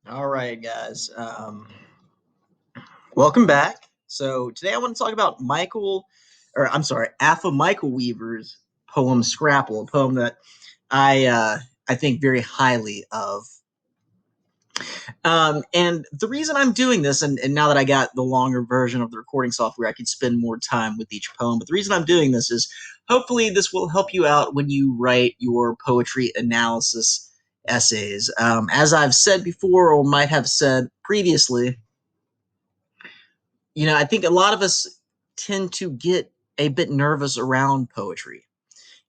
All right, guys. Welcome back. So today I want to talk about Afaa Michael Weaver's poem "Scrapple," a poem that I think very highly of. And the reason I'm doing this, and now that I got the longer version of the recording software, I can spend more time with each poem. But the reason I'm doing this is hopefully this will help you out when you write your poetry analysis essays. As I've said before, or might have said previously, I think a lot of us tend to get a bit nervous around poetry.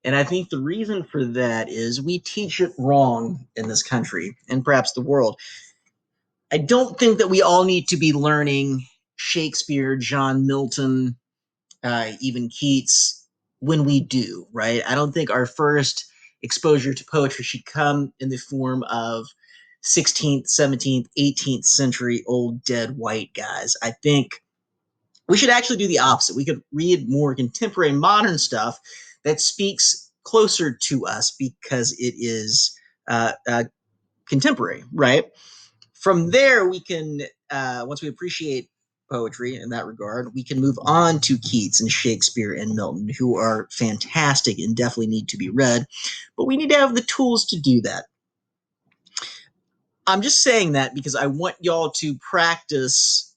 And I think the reason for that is we teach it wrong in this country and perhaps the world. I don't think that we all need to be learning Shakespeare, John Milton, even Keats when we do, right? I don't think our first exposure to poetry should come in the form of 16th, 17th, 18th century old dead white guys. I think we should actually do the opposite. We could read more contemporary modern stuff that speaks closer to us because it is contemporary, right? From there, we can, once we appreciate poetry in that regard, we can move on to Keats and Shakespeare and Milton, who are fantastic and definitely need to be read. But we need to have the tools to do that. I'm just saying that because I want y'all to practice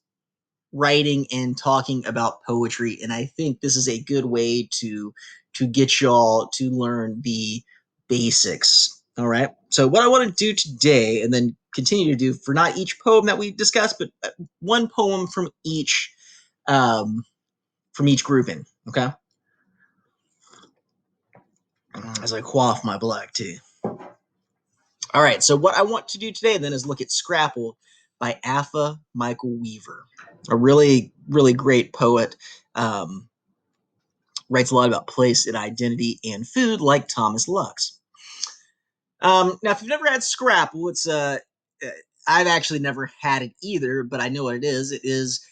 writing and talking about poetry, and I think this is a good way to get y'all to learn the basics. All right, so what I want to do today and then continue to do for not each poem that we discussed, but one poem um from each grouping. Okay, as I quaff my black tea. All right, so what I want to do today then is look at Scrapple by Afaa Michael Weaver, a really great poet. Writes a lot about place and identity and food, like Thomas Lux. Now, if you've never had Scrapple, I've actually never had it either, but I know what it is. It is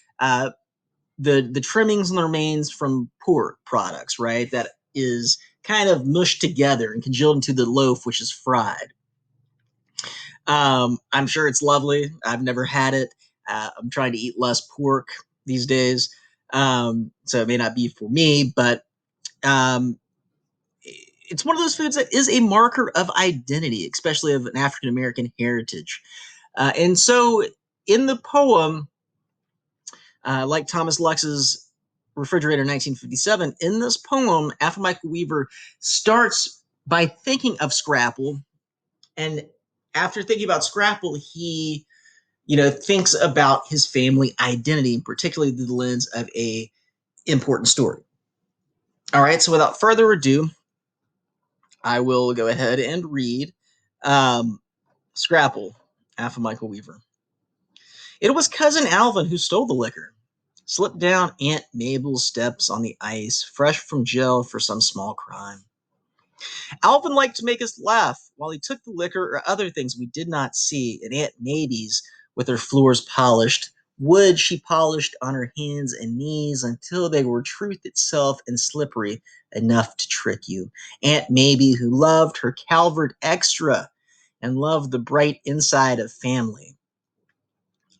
the trimmings and the remains from pork products, right? That is kind of mushed together and congealed into the loaf, which is fried. I'm sure it's lovely. I've never had it. I'm trying to eat less pork these days, so it may not be for me, but um, it's one of those foods that is a marker of identity, especially of an African American heritage. And so in the poem, like Thomas Lux's Refrigerator 1957, in this poem, Afaa Michael Weaver starts by thinking of Scrapple. And after thinking about Scrapple, he thinks about his family identity, particularly through the lens of a important story. All right, so without further ado, I will go ahead and read um, Scrapple, Afaa Michael Weaver. It was Cousin Alvin who stole the liquor. Slipped down Aunt Mabel's steps on the ice, fresh from jail for some small crime. Alvin liked to make us laugh while he took the liquor or other things we did not see, and Aunt Maby's, with her floors polished, wood she polished on her hands and knees until they were truth itself and slippery enough to trick you. Aunt Maby, who loved her Calvert extra and loved the bright inside of family.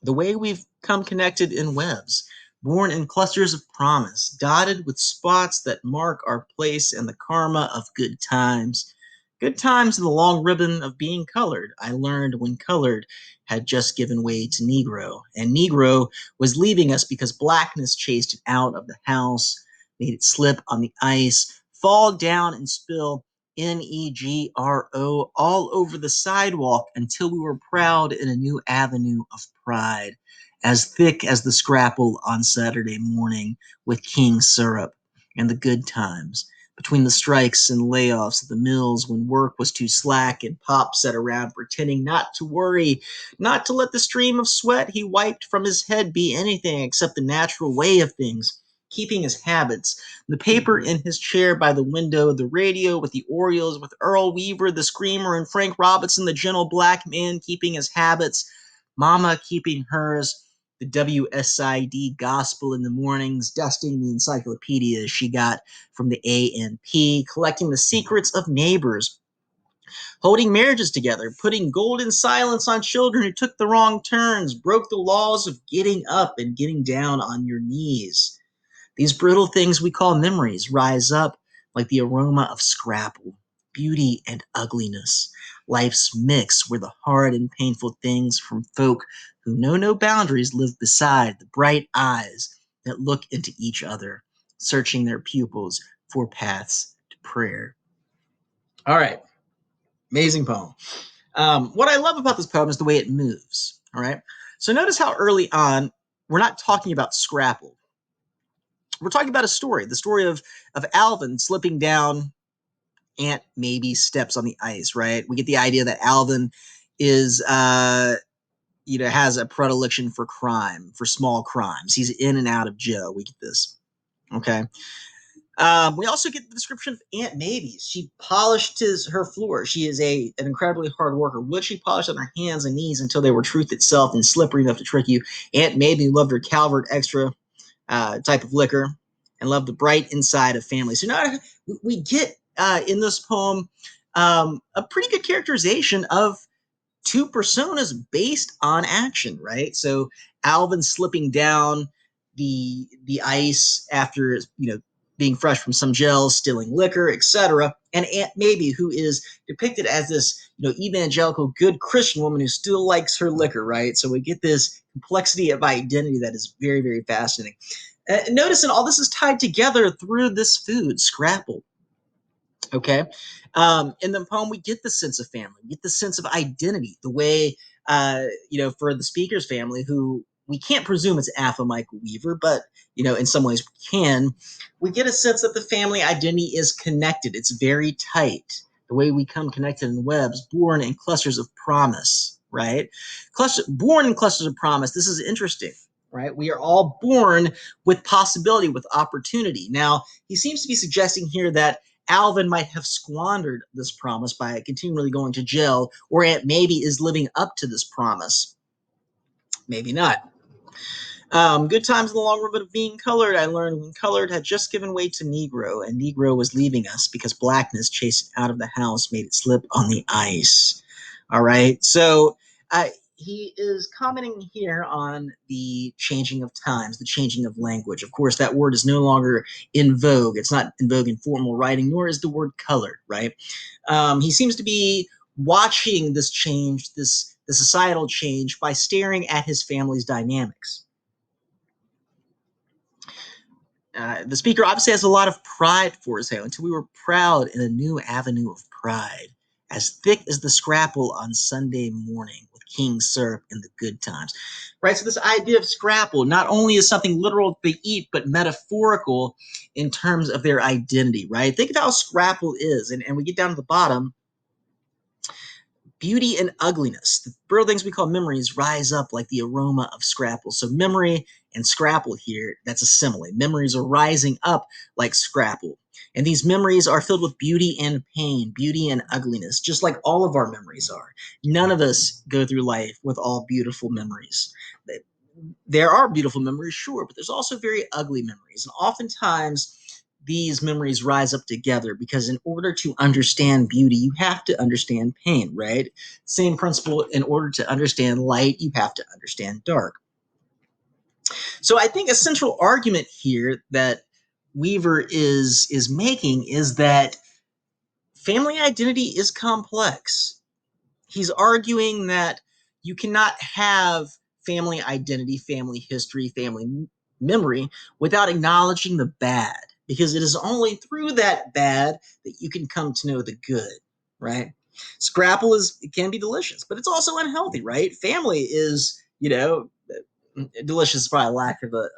The way we've come connected in webs, born in clusters of promise, dotted with spots that mark our place in the karma of good times. Good times in the long ribbon of being colored. I learned when colored had just given way to Negro, and Negro was leaving us because blackness chased it out of the house, made it slip on the ice, fall down and spill Negro all over the sidewalk until we were proud in a new avenue of pride, as thick as the Scrapple on Saturday morning with king syrup and the good times. Between the strikes and layoffs at the mills when work was too slack and Pop sat around pretending not to worry, not to let the stream of sweat he wiped from his head be anything except the natural way of things, keeping his habits, the paper in his chair by the window, the radio with the Orioles, with Earl Weaver, the screamer, and Frank Robinson, the gentle black man, keeping his habits, Mama keeping hers, the WSID gospel in the mornings, dusting the encyclopedias she got from the A&P, collecting the secrets of neighbors, Holding marriages together, putting golden silence on children who took the wrong turns, broke the laws of getting up and getting down on your knees. These brutal things we call memories rise up like the aroma of scrapple, beauty and ugliness, life's mix where the hard and painful things from folk who know no boundaries live beside the bright eyes that look into each other, searching their pupils for paths to prayer. All right, amazing poem. What I love about this poem is the way it moves. All right, so notice how early on we're not talking about Scrapple. We're talking about a story, the story of Alvin slipping down Aunt Maybe's steps on the ice, right? We get the idea that Alvin is has a predilection for crime, for small crimes. He's in and out of jail. We get this. Okay. We also get the description of Aunt Maybe's. She polished her floor. She is an incredibly hard worker. Would she polish on her hands and knees until they were truth itself and slippery enough to trick you? Aunt Maybe loved her Calvert Extra type of liquor and loved the bright inside of family. So now we get in this poem a pretty good characterization of two personas based on action, right? So Alvin slipping down the ice after being fresh from some jail, stealing liquor, etc. And Aunt Maybe, who is depicted as this evangelical good Christian woman who still likes her liquor, right? So we get this complexity of identity that is very, very fascinating. Notice, and all this is tied together through this food, Scrapple. Okay. In the poem, we get the sense of family, we get the sense of identity, the way, for the speaker's family, who we can't presume it's Afaa Michael Weaver, but, in some ways we can. We get a sense that the family identity is connected. It's very tight. The way we come connected in webs, born in clusters of promise, right? Born in clusters of promise. This is interesting, right? We are all born with possibility, with opportunity. Now, he seems to be suggesting here that Alvin might have squandered this promise by continually going to jail, or Aunt Maybe is living up to this promise. Maybe not. Good times in the long run of being colored, I learned when colored had just given way to Negro, and Negro was leaving us because blackness chased out of the house made it slip on the ice. All right. So he is commenting here on the changing of times, the changing of language. Of course, that word is no longer in vogue. It's not in vogue in formal writing, nor is the word colored, right? He seems to be watching this change, the societal change, by staring at his family's dynamics. The speaker obviously has a lot of pride for his until we were proud in a new avenue of pride, as thick as the scrapple on Sunday morning with king syrup in the good times. Right? So this idea of scrapple not only is something literal to eat, but metaphorical in terms of their identity, right? Think of how scrapple is, and we get down to the bottom. Beauty and ugliness, the brutal things we call memories, rise up like the aroma of scrapple. So memory and scrapple here, that's a simile. Memories are rising up like scrapple. And these memories are filled with beauty and pain, beauty and ugliness, just like all of our memories are. None of us go through life with all beautiful memories. There are beautiful memories, sure, but there's also very ugly memories. And oftentimes, these memories rise up together because in order to understand beauty, you have to understand pain, right? Same principle, in order to understand light, you have to understand dark. So I think a central argument here that Weaver is making is that family identity is complex. He's arguing that you cannot have family identity, family history, family memory without acknowledging the bad, because it is only through that bad that you can come to know the good, right? Scrapple it can be delicious, but it's also unhealthy, right? Family is, delicious is probably a lack of a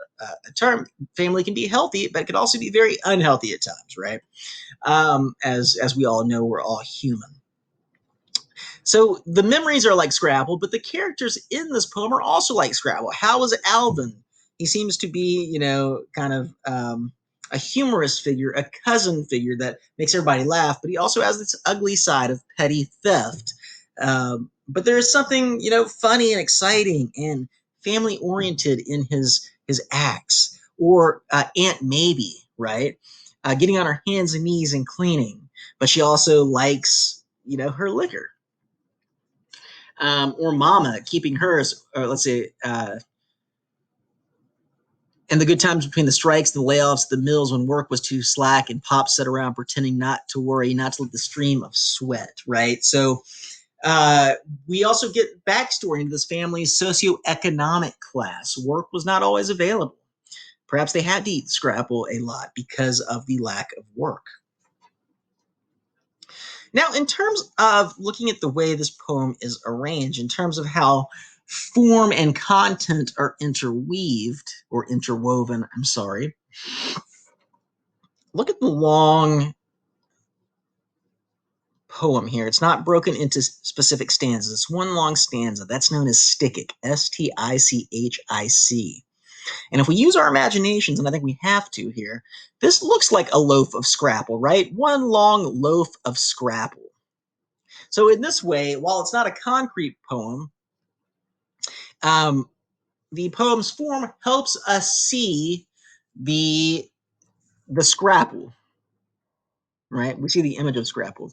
term. Family can be healthy, but it can also be very unhealthy at times, right? As we all know, we're all human. So the memories are like Scrabble, but the characters in this poem are also like Scrabble. How is Alvin? He seems to be, kind of a humorous figure, a cousin figure that makes everybody laugh, but he also has this ugly side of petty theft. But there is something, funny and exciting and family oriented in his acts. Or Aunt Maybe, right? Getting on her hands and knees and cleaning, but she also likes her liquor. Or mama keeping hers, or let's say, and the good times between the strikes, the layoffs, the mills when work was too slack, and Pop sat around pretending not to worry, not to let the stream of sweat, right? So we also get backstory into this family's socioeconomic class. Work was not always available. Perhaps they had to eat Scrapple a lot because of the lack of work. Now, in terms of looking at the way this poem is arranged, in terms of how form and content are interwoven, I'm sorry. Look at the long poem here. It's not broken into specific stanzas. It's one long stanza. That's known as stichic, Stichic. And if we use our imaginations, and I think we have to here, this looks like a loaf of Scrapple, right? One long loaf of Scrapple. So in this way, while it's not a concrete poem, the poem's form helps us see the Scrapple, right? We see the image of Scrapple.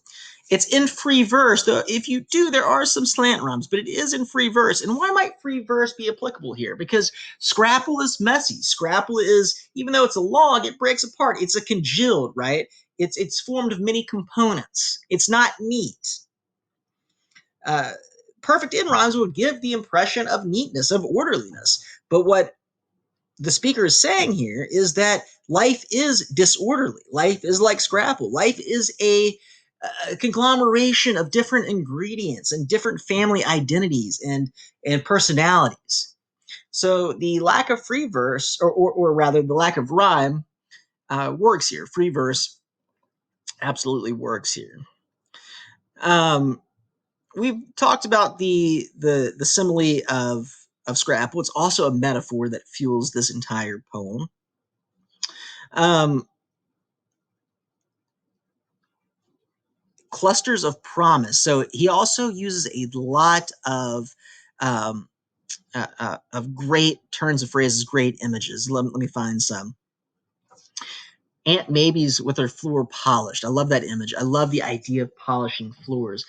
It's in free verse, though. If you do, there are some slant rhymes, but it is in free verse. And why might free verse be applicable here? Because Scrapple is messy. Scrapple is, even though it's a log, it breaks apart. It's a congealed, right? It's formed of many components. It's not neat. Perfect end rhymes would give the impression of neatness, of orderliness. But what the speaker is saying here is that life is disorderly. Life is like Scrapple. Life is a conglomeration of different ingredients and different family identities and personalities. So the lack of free verse, or rather the lack of rhyme, works here. Free verse absolutely works here. We've talked about the simile of Scrapple. It's also a metaphor that fuels this entire poem. Clusters of promise. So he also uses a lot of great turns of phrases, great images. Let me find some. Aunt Maybe's with her floor polished. I love that image. I love the idea of polishing floors.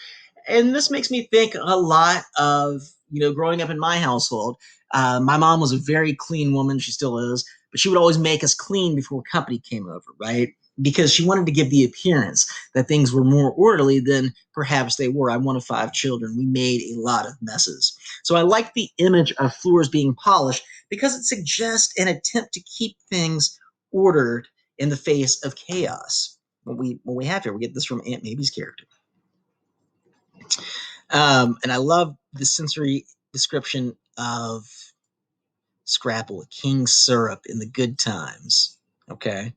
And this makes me think a lot of, growing up in my household. My mom was a very clean woman. She still is. But she would always make us clean before company came over, right? Because she wanted to give the appearance that things were more orderly than perhaps they were. I'm one of 5 children. We made a lot of messes. So I like the image of floors being polished because it suggests an attempt to keep things ordered in the face of chaos. What we have here, we get this from Aunt Maybe's character. And I love the sensory description of Scrapple, king syrup in the good times, okay?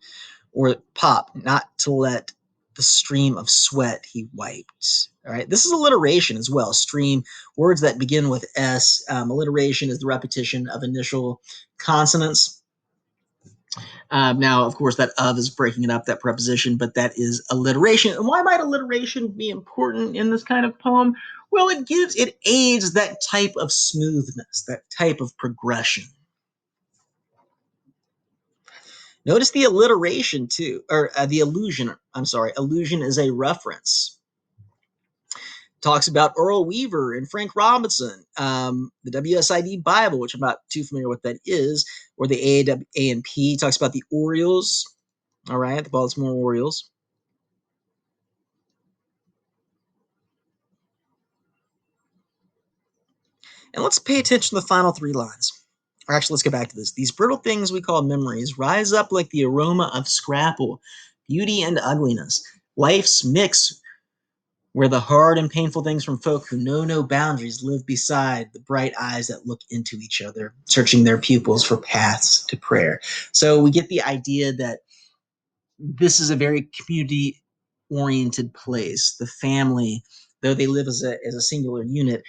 Or Pop, not to let the stream of sweat he wiped. All right, this is alliteration as well. Stream, words that begin with S. Alliteration is the repetition of initial consonants. Now, of course, that of is breaking it up, that preposition, but that is alliteration. And why might alliteration be important in this kind of poem? Well, it aids that type of smoothness, that type of progression. Notice the alliteration too, or the allusion. I'm sorry, allusion is a reference. Talks about Earl Weaver and Frank Robinson, the WSID Bible, which I'm not too familiar with what that is, or the A&P. Talks about the Orioles, all right, the Baltimore Orioles. And let's pay attention to the final 3 lines. Or actually, let's go back to this. These brittle things we call memories rise up like the aroma of Scrapple, beauty and ugliness, life's mix where the hard and painful things from folk who know no boundaries live beside the bright eyes that look into each other, searching their pupils for paths to prayer. So we get the idea that this is a very community-oriented place. The family, though they live as a singular unit,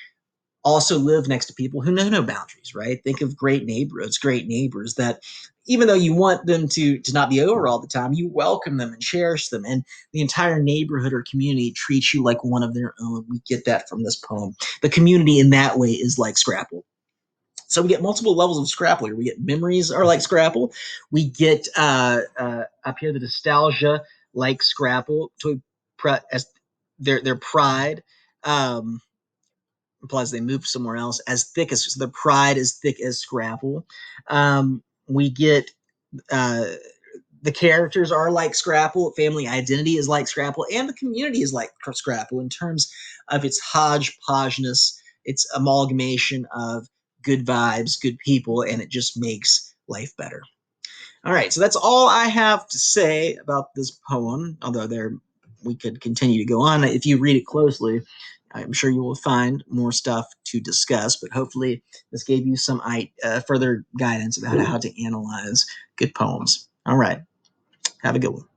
also live next to people who know no boundaries, right? Think of great neighborhoods, great neighbors that even though you want them to not be over all the time, you welcome them and cherish them. And the entire neighborhood or community treats you like one of their own. We get that from this poem. The community in that way is like Scrapple. So we get multiple levels of Scrapple here. We get memories are like Scrapple. We get up here the nostalgia like Scrapple as their pride. Plus, they moved somewhere else. As thick as the pride, as thick as Scrapple. We get uh, the characters are like Scrapple, family identity is like Scrapple, and the community is like Scrapple in terms of its hodgepodgeness, its amalgamation of good vibes, good people, and it just makes life better. All right, so that's all I have to say about this poem, although we could continue to go on. If you read it closely, I'm sure you will find more stuff to discuss, but hopefully this gave you some further guidance about how to analyze good poems. All right, have a good one.